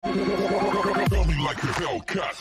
Tell me like a Hellcat.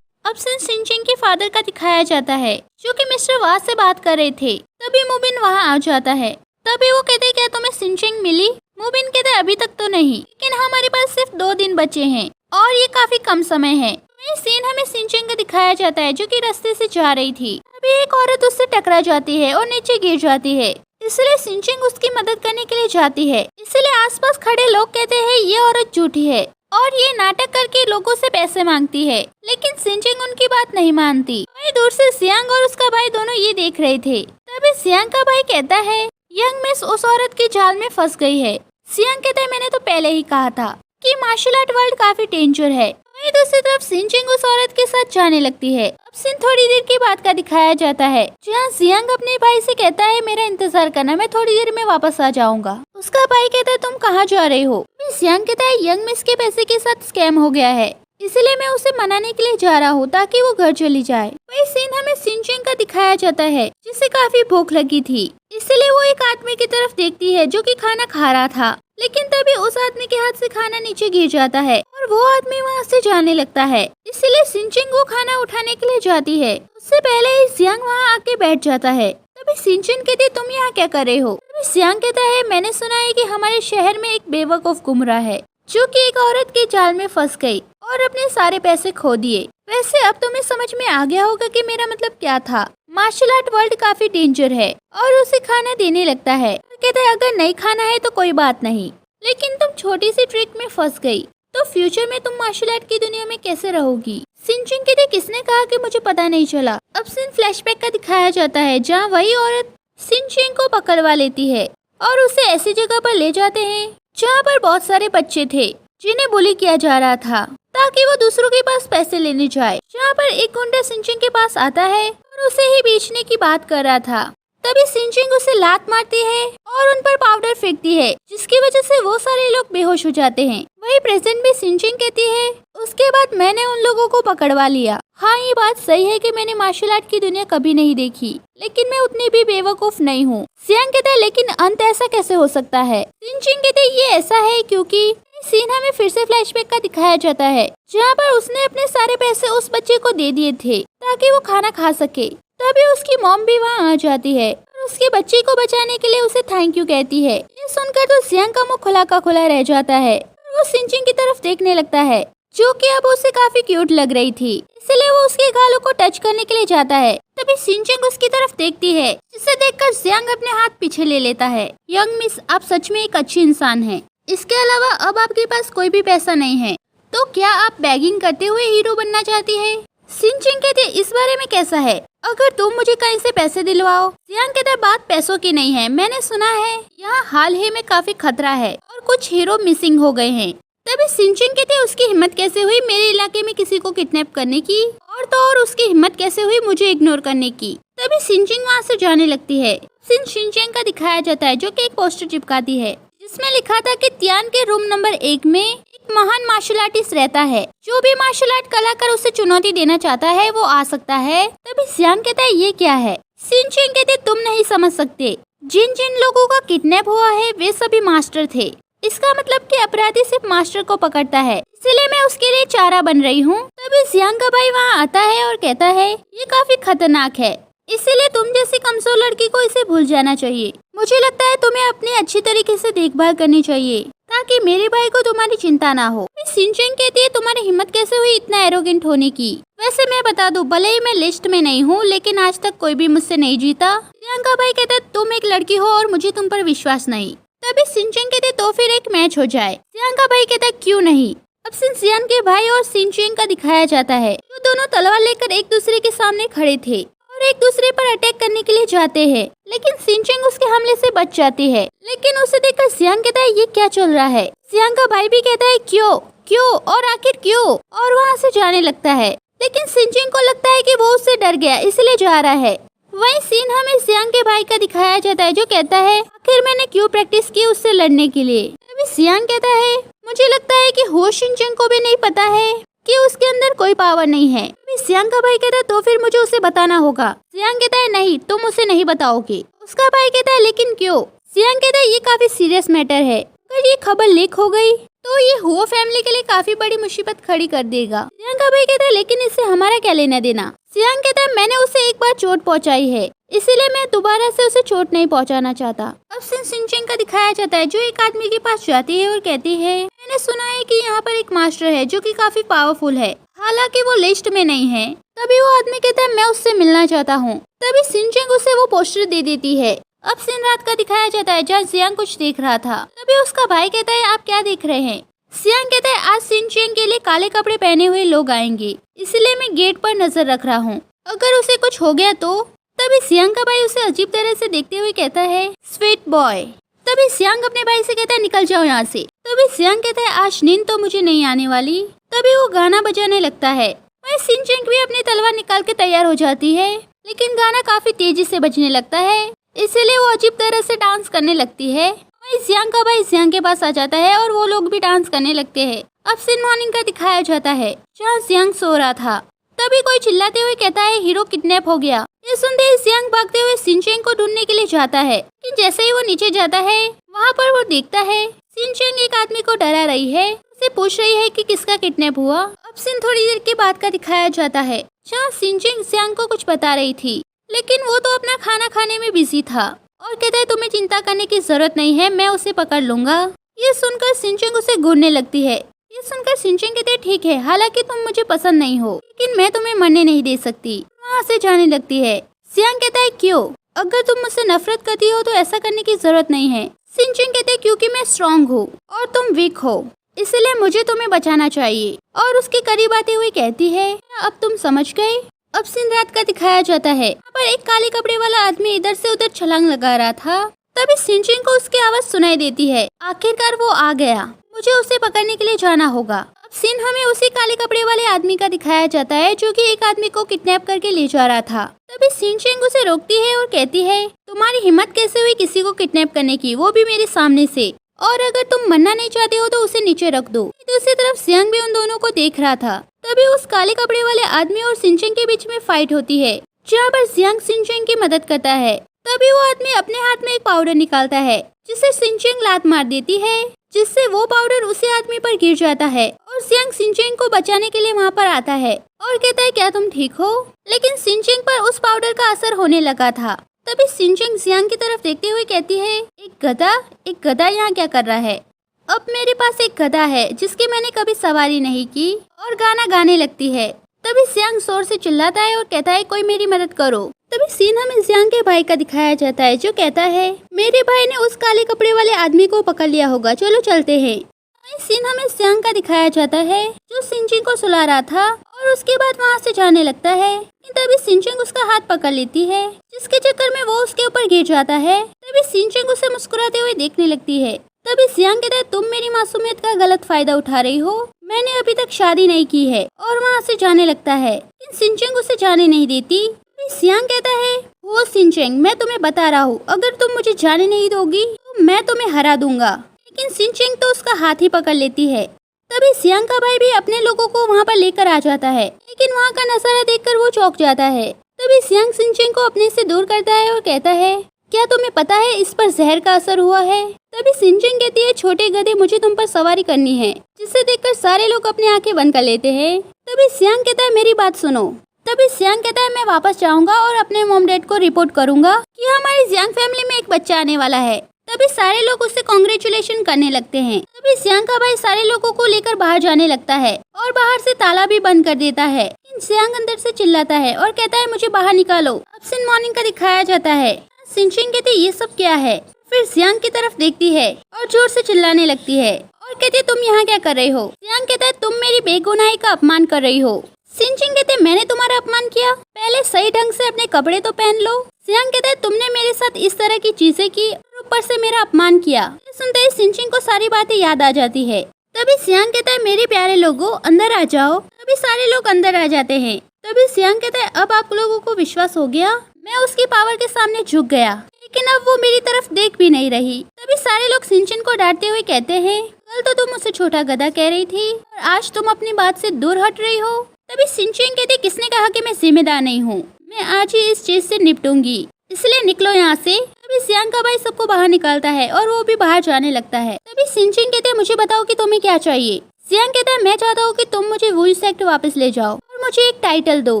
अब सिंचिन के father का दिखाया जाता है जो कि मिस्टर वाह से बात कर रहे थे। तभी मुबिन वहाँ आ जाता है। तभी वो कहते क्या तुम्हें सिंचिन मिली? मुबिन कहते अभी तक तो नहीं, लेकिन हमारे पास सिर्फ 2 दिन बचे हैं और ये काफी कम समय है। ये सीन हमें सिंचिन का दिखाया जाता है जो कि रास्ते से जा रही थी। अभी एक औरत उससे टकरा जाती है और नीचे गिर जाती है, इसलिए सिंचिन उसकी मदद करने के लिए जाती है। इसलिए आसपास खड़े लोग कहते हैं ये औरत झूठी है और ये नाटक करके लोगों से पैसे मांगती है, लेकिन सिंचिन उनकी बात नहीं मानती। वहीं दूर से सियांग और उसका भाई दोनों ये देख रहे थे। तभी सियांग का भाई कहता है यंग मिस उस औरत की जाल में फंस गई है। सियांग कहता है मैंने तो पहले ही कहा था कि मार्शल आर्ट वर्ल्ड काफी डेंजर है। वहीं दूसरी तरफ सिंचिन उस औरत के साथ जाने लगती है। अब सीन थोड़ी देर की बात का दिखाया जाता है जहाँ सियांग अपने भाई से कहता है मेरा इंतजार करना, मैं थोड़ी देर में वापस आ जाऊंगा। उसका भाई कहता है तुम कहाँ जा रहे हो? सियांग कहता है यंग मिस के पैसे के साथ स्कैम हो गया है, इसलिए मैं उसे मनाने के लिए जा रहा हूँ ताकि वो घर चली जाए। वही सीन हमें सिंचिन का दिखाया जाता है जिसे काफी भूख लगी थी, इसलिए वो एक आदमी की तरफ देखती है जो कि खाना खा रहा था, लेकिन तभी उस आदमी के हाथ से खाना नीचे गिर जाता है और वो आदमी वहाँ से जाने लगता है। इसलिए सिंचिन वो खाना उठाने के लिए जाती है। उससे पहले ही सियांग वहाँ आके बैठ जाता है। तभी सिंचिन कहती तुम यहाँ क्या कर रहे हो? तभी सियांग कहता है मैंने सुना है कि हमारे शहर में एक बेवकूफ गुम रहा है जो कि एक औरत के जाल में फंस गई और अपने सारे पैसे खो दिए। वैसे अब तुम्हें समझ में आ गया होगा कि मेरा मतलब क्या था। मार्शल आर्ट वर्ल्ड काफी डेंजर है और उसे खाना देने लगता है। कहता है अगर नहीं खाना है तो कोई बात नहीं, लेकिन तुम छोटी सी ट्रिक में फंस गई तो फ्यूचर में तुम मार्शल आर्ट की दुनिया में कैसे रहोगी? सिंचिन कहते किसने कहा कि मुझे पता नहीं चला। अब सीन फ्लैशबैक का दिखाया जाता है जहाँ वही औरत सिंचिन को पकड़वा लेती है और उसे ऐसी जगह पर ले जाते हैं जहाँ पर बहुत सारे बच्चे थे जिन्हें बुली किया जा रहा था ताकि वो दूसरों के पास पैसे लेने जाए। जहाँ पर एक गुंडा सिंचिन के पास आता है और उसे ही बेचने की बात कर रहा था। तभी सिंचिन उसे लात मारती है और उन पर पाउडर फेंकती है जिसकी वजह से वो सारे लोग बेहोश हो जाते हैं। वही प्रेजेंट में सिंचिन कहती है उसके बाद मैंने उन लोगों को पकड़वा लिया। हाँ ये बात सही है कि मैंने मार्शल आर्ट की दुनिया कभी नहीं देखी, लेकिन मैं उतनी भी बेवकूफ नहीं हूँ। सियांग कहता है लेकिन अंत ऐसा कैसे हो सकता है? सिंचिन कहते है ये ऐसा है क्योंकि सीन हमें फिर से फ्लैशबैक का दिखाया जाता है जहाँ पर उसने अपने सारे पैसे उस बच्चे को दे दिए थे ताकि वो खाना खा सके। तभी उसकी मॉम भी वहाँ आ जाती है और उसके बच्चे को बचाने के लिए उसे थैंक यू कहती है। ये सुनकर तो सियांग का मुंह खुला का खुला रह जाता है और वो सिंचिन की तरफ देखने लगता है जो कि अब उसे काफी क्यूट लग रही थी, इसलिए वो उसके गालों को टच करने के लिए जाता है। तभी सिंचिन उसकी तरफ देखती है जिसे देखकर सियांग अपने हाथ पीछे ले लेता है। यंग मिस आप सच में एक अच्छी इंसान है, इसके अलावा अब आपके पास कोई भी पैसा नहीं है, तो क्या आप बैगिंग करते हुए हीरो बनना चाहती है? सिंचिन कहते इस बारे में कैसा है, अगर तुम मुझे कहीं से पैसे दिलवाओ। सियांग कहते बात पैसों की नहीं है, मैंने सुना है यहाँ हाल ही में काफी खतरा है और कुछ हीरो मिसिंग हो गए हैं। तभी सिंचिन कहते उसकी हिम्मत कैसे हुई मेरे इलाके में किसी को किडनैप करने की, और तो और उसकी हिम्मत कैसे हुई मुझे इग्नोर करने की। तभी सिंचिन वहाँ से जाने लगती है। सिंचिन का दिखाया जाता है जो कि एक पोस्टर चिपकाती है जिसमें लिखा था कि तियान के रूम नंबर 1 में एक महान मार्शल आर्टिस्ट रहता है, जो भी मार्शल आर्ट कलाकार उसे चुनौती देना चाहता है वो आ सकता है। तभी सियांग कहता है ये क्या है? सिंचिन कहते तुम नहीं समझ सकते, जिन जिन लोगों का किडनैप हुआ है वे सभी मास्टर थे। इसका मतलब कि अपराधी सिर्फ मास्टर को पकड़ता है, इसलिए मैं उसके लिए चारा बन रही हूँ। तभी सियांग का भाई वहाँ आता है और कहता है ये काफी खतरनाक है, इसलिए तुम जैसी कमजोर लड़की को इसे भूल जाना चाहिए। मुझे लगता है तुम्हें अपनी अच्छी तरीके से देखभाल करनी चाहिए ताकि मेरे भाई को तुम्हारी चिंता ना हो। सिंचिन कहती है तुम्हारी हिम्मत कैसे हुई इतना एरोगेंट होने की? वैसे मैं बता दूं भले ही मैं लिस्ट में नहीं हूँ, लेकिन आज तक कोई भी मुझसे नहीं जीता। सियांग का भाई कहता है तुम एक लड़की हो और मुझे तुम पर विश्वास नहीं। तभी सिंचिन कहते तो फिर एक मैच हो जाए। सियांग का भाई कहता है क्यों नहीं। अब सिंचिन के भाई और सिंचिन का दिखाया जाता है जो दोनों तलवार लेकर एक दूसरे के सामने खड़े थे और एक दूसरे पर अटैक करने के लिए जाते हैं, लेकिन सिंचिन उसके हमले से बच जाती है। लेकिन उसे देखकर सियांग कहता है ये क्या चल रहा है? सियांग का भाई भी कहता है क्यों क्यों और आखिर क्यों, और वहाँ से जाने लगता है। लेकिन सिंचिन को लगता है कि वो उससे डर गया इसलिए जा रहा है। वही सीन हमें सियांग के भाई का दिखाया जाता है जो कहता है आखिर मैंने क्यों प्रैक्टिस की उससे लड़ने के लिए। अभी सियांग कहता है मुझे लगता है कि हो सिंचिन को भी नहीं पता है कि उसके अंदर कोई पावर नहीं है। अभी सियांग का भाई कहता है तो फिर मुझे उसे बताना होगा। सियांग कहता है नहीं तुम उसे नहीं बताओगे, उसका भाई कहता है लेकिन क्यों? सियांग कहता है ये काफी सीरियस मैटर है, अगर ये खबर लीक हो गई तो ये हुओ फैमिली के लिए काफी बड़ी मुसीबत खड़ी कर देगा। सियांग का भाई कहता है लेकिन इससे हमारा क्या लेना देना? सियांग कहता है मैंने उसे एक बार चोट पहुंचाई है, इसीलिए मैं दोबारा से उसे चोट नहीं पहुंचाना चाहता। अब सीन सिंचेंग का दिखाया जाता है जो एक आदमी के पास जाती है और कहती है मैंने सुना है कि यहाँ पर एक मास्टर है जो कि काफी पावरफुल है, हालांकि वो लिस्ट में नहीं है। तभी वो आदमी कहता है मैं उससे मिलना चाहता हूँ। तभी सिंचेंग उसे वो पोस्टर दे देती है। अब सीन रात का दिखाया जाता है जहाँ सियांग कुछ देख रहा था। तभी उसका भाई कहता है आप क्या देख रहे हैं? सियांग कहता है आज सिंचेंग के लिए काले कपड़े पहने हुए लोग आएंगे, इसलिए मैं गेट पर नजर रख रहा हूँ, अगर उसे कुछ हो गया तो। तभी सियांग का भाई उसे अजीब तरह से देखते हुए कहता है स्वीट बॉय। तभी सियांग अपने भाई से कहता है निकल जाओ यहाँ से। तभी सियांग कहता है आज नींद तो मुझे नहीं आने वाली। तभी वो गाना बजाने लगता है। वही सिंचेंग भी अपनी तलवार निकाल के तैयार हो जाती है, लेकिन गाना काफी तेजी से बजने लगता है, इसीलिए वो अजीब तरह से डांस करने लगती है। वही सियांग का भाई सियांग के पास आ जाता है और वो लोग भी डांस करने लगते हैं। अब सीन मॉर्निंग का दिखाया जाता है जहाँ सियांग सो रहा था। तभी कोई चिल्लाते हुए कहता है हीरो किडनैप हो गया। ये सुनते ही सियांग भागते हुए सिंचेंग को ढूंढने के लिए जाता है, लेकिन जैसे ही वो नीचे जाता है वहाँ पर वो देखता है सिंचेंग एक आदमी को डरा रही है, उसे पूछ रही है कि किसका किडनैप हुआ। अब सीन थोड़ी देर के बाद का दिखाया जाता है जहाँ सिंचेंग सियांग को कुछ बता रही थी, लेकिन वो तो अपना खाना खाने में बिजी था और कहता है तुम्हें चिंता करने की जरूरत नहीं है, मैं उसे पकड़ लूंगा। ये सुनकर सिंचेंग उसे घूरने लगती है। ये सुनकर सिंचेंग कहते ठीक है, हालांकि तुम मुझे पसंद नहीं हो, लेकिन मैं तुम्हें मरने नहीं दे सकती। वहाँ से जाने लगती है। सियांग कहता है क्यों? अगर तुम मुझसे नफरत करती हो तो ऐसा करने की जरूरत नहीं है। सिंचेंग कहते क्योंकि मैं स्ट्रॉन्ग हूँ और तुम वीक हो, इसलिए मुझे तुम्हें बचाना चाहिए। और उसके करीब आते हुए कहती है अब तुम समझ गए। अब सीन रात का दिखाया जाता है। यहाँ पर एक काले कपड़े वाला आदमी इधर से उधर छलांग लगा रहा था। तभी सिंचेंग को उसकी आवाज सुनाई देती है। आखिरकार वो आ गया, मुझे उसे पकड़ने के लिए जाना होगा। अब सीन हमें उसी काले कपड़े वाले आदमी का दिखाया जाता है जो कि एक आदमी को किडनैप करके ले जा रहा था। तभी सिंचेंग उसे रोकती है और कहती है तुम्हारी हिम्मत कैसे हुई किसी को किडनैप करने की, वो भी मेरे सामने से, और अगर तुम मरना नहीं चाहते हो तो उसे नीचे रख दो। दूसरी तरफ सियांग भी उन दोनों को देख रहा था। तभी उस काले कपड़े वाले आदमी और सिंचेंग के बीच में फाइट होती है, जहाँ पर सियांग सिंचेंग की मदद करता है। तभी वो आदमी अपने हाथ में एक पाउडर निकालता है, जिसे सिंचेंग लात मार देती है, जिससे वो पाउडर उसी आदमी पर गिर जाता है और सियांग सिंचेंग को बचाने के लिए वहाँ पर आता है और कहता है क्या तुम ठीक हो? लेकिन सिंचेंग पर उस पाउडर का असर होने लगा था। तभी सिंचेंग सियांग की तरफ देखते हुए कहती है एक गधा यहाँ क्या कर रहा है? अब मेरे पास एक गधा है जिसकी मैंने कभी सवारी नहीं की, और गाना गाने लगती है। तभी सियांग जोर से चिल्लाता है और कहता है कोई मेरी मदद करो। तभी सीन हमें सियांग के भाई का दिखाया जाता है जो कहता है मेरे भाई ने उस काले कपड़े वाले आदमी को पकड़ लिया होगा, चलो चलते हैं। सीन हमें सियांग का दिखाया जाता है जो सिंचेंग को सुला रहा था और उसके बाद वहाँ से जाने लगता है। तभी सिंचेंग उसका हाथ पकड़ लेती है, जिसके चक्कर में वो उसके ऊपर गिर जाता है। तभी सिंचेंग उसे मुस्कुराते हुए देखने लगती है। तभी सियांग कहता है तुम मेरी मासूमियत का गलत फायदा उठा रही हो, मैंने अभी तक शादी नहीं की है, और वहाँ से जाने लगता है। सिंचेंग उसे जाने नहीं देती। सियांग कहता है वो सिंचेंग मैं तुम्हें बता रहा हूँ, अगर तुम मुझे जाने नहीं दोगी तो मैं तुम्हें हरा दूंगा। लेकिन सिंचेंग तो उसका हाथ ही पकड़ लेती है। तभी सियांग का भाई भी अपने लोगों को वहाँ पर लेकर आ जाता है, लेकिन वहाँ का नजारा देखकर वो चौंक जाता है। तभी सियांग सिंचेंग को अपने से दूर करता है और कहता है क्या तुम्हें पता है इस पर जहर का असर हुआ है? तभी सिंचेंग कहती है छोटे गधे मुझे तुम पर सवारी करनी है, जिसे देखकर सारे लोग अपनी आंखें बंद कर लेते हैं। तभी सियांग कहता है मेरी बात सुनो। तभी सियांग कहता है मैं वापस जाऊंगा और अपने मॉम डैड को रिपोर्ट करूंगा कि हमारी सियांग फैमिली में एक बच्चा आने वाला है। तभी सारे लोग उससे कांग्रेचुलेशन करने लगते हैं। तभी सियांग का भाई सारे लोगों को लेकर बाहर जाने लगता है और बाहर से ताला भी बंद कर देता है। सियांग अंदर से चिल्लाता है और कहता है मुझे बाहर निकालो। अब सीन मॉर्निंग का दिखाया जाता है। सिंचेंग कहती ये सब क्या है? फिर सियांग की तरफ देखती है और जोर से चिल्लाने लगती है और कहती है तुम यहाँ क्या कर रही हो? सियांग कहता है तुम मेरी बेगुनाही का अपमान कर रही हो। सिंचेंग कहते मैंने तुम्हारा अपमान किया? पहले सही ढंग से अपने कपड़े तो पहन लो। सियांग कहता है तुमने मेरे साथ इस तरह की चीजें की और ऊपर से मेरा अपमान किया। सुनते ही सिंचेंग को सारी बातें याद आ जाती है। तभी सियांग कहता है मेरे प्यारे लोगों अंदर आ जाओ। तभी सारे लोग अंदर आ जाते हैं। तभी सियांग कहता है अब आप लोगों को विश्वास हो गया? मैं उसकी पावर के सामने झुक गया, लेकिन अब वो मेरी तरफ देख भी नहीं रही। तभी सारे लोग सिंचेंग को डांटते हुए कहते हैं कल तो तुम उसे छोटा गधा कह रही थी और आज तुम अपनी बात से दूर हट रही हो। तभी सिंचेंग कहती किसने कहा कि मैं जिम्मेदार नहीं हूँ, मैं आज ही इस चीज से निपटूंगी, इसलिए निकलो यहाँ से। सियांग का भाई सबको बाहर निकालता है और वो भी बाहर जाने लगता है। तभी सिंचिंग कहते हैं मुझे बताओ कि तुम्हें क्या चाहिए। सियांग कहता है मैं चाहता हूँ कि तुम मुझे वुई सेक्ट वापस ले जाओ और मुझे एक टाइटल दो।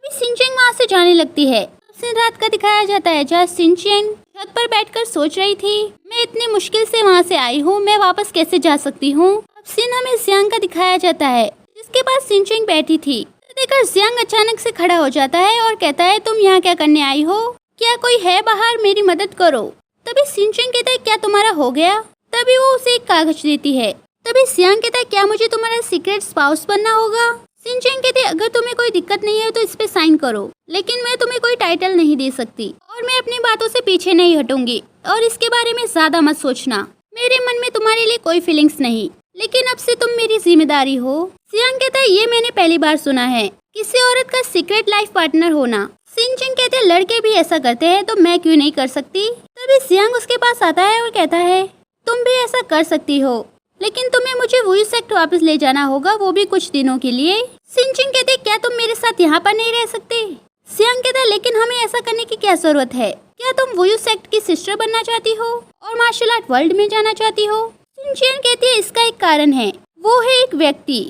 सिंचिंग वहाँ से जाने लगती है। सीन रात का दिखाया जाता है जहाँ सिंचिंग छत पर बैठकर सोच रही थी मैं इतनी मुश्किल से वहाँ से आई हूँ, मैं वापस कैसे जा सकती हूँ। अब सीन हमें सियांग का दिखाया जाता है जिसके पास सिंचिंग बैठी थी। देखकर सियांग अचानक से खड़ा हो जाता है और कहता है तुम यहाँ क्या करने आई हो, क्या कोई है बाहर, मेरी मदद करो। तभी सिंचिंग कहता है क्या तुम्हारा हो गया। तभी वो उसे एक कागज देती है। तभी सियांग कहता है क्या मुझे तुम्हारा सीक्रेट स्पाउस बनना होगा। सिंचिंग कहते अगर तुम्हें कोई दिक्कत नहीं है तो इस पे साइन करो, लेकिन मैं तुम्हें कोई टाइटल नहीं दे सकती और मैं अपनी बातों से पीछे नहीं हटूंगी और इसके बारे में ज्यादा मत सोचना। मेरे मन में तुम्हारे लिए कोई फीलिंग्स नहीं, लेकिन अब से तुम मेरी जिम्मेदारी हो। सियांग कहता है ये मैंने पहली बार सुना है, किसी औरत का सीक्रेट लाइफ पार्टनर होना। सिंचिंग कहते हैं लड़के भी ऐसा करते हैं तो मैं क्यों नहीं कर सकती। तभी सियांग उसके पास आता है और कहता है तुम भी ऐसा कर सकती हो, लेकिन तुम्हें मुझे वुई सेक्ट वापस ले जाना होगा, वो भी कुछ दिनों के लिए। सिंचिंग कहते क्या तुम मेरे साथ यहाँ पर नहीं रह सकते। सियांग कहता है लेकिन हमें ऐसा करने की क्या जरूरत है, क्या तुम वुई सेक्ट की सिस्टर बनना चाहती हो और मार्शल आर्ट वर्ल्ड में जाना चाहती हो। सिंचिंग कहती है इसका एक कारण है, वो है एक व्यक्ति।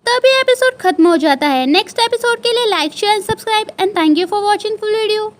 तभी एपिसोड खत्म हो जाता है। नेक्स्ट एपिसोड के लिए like share subscribe and thank you for watching full video.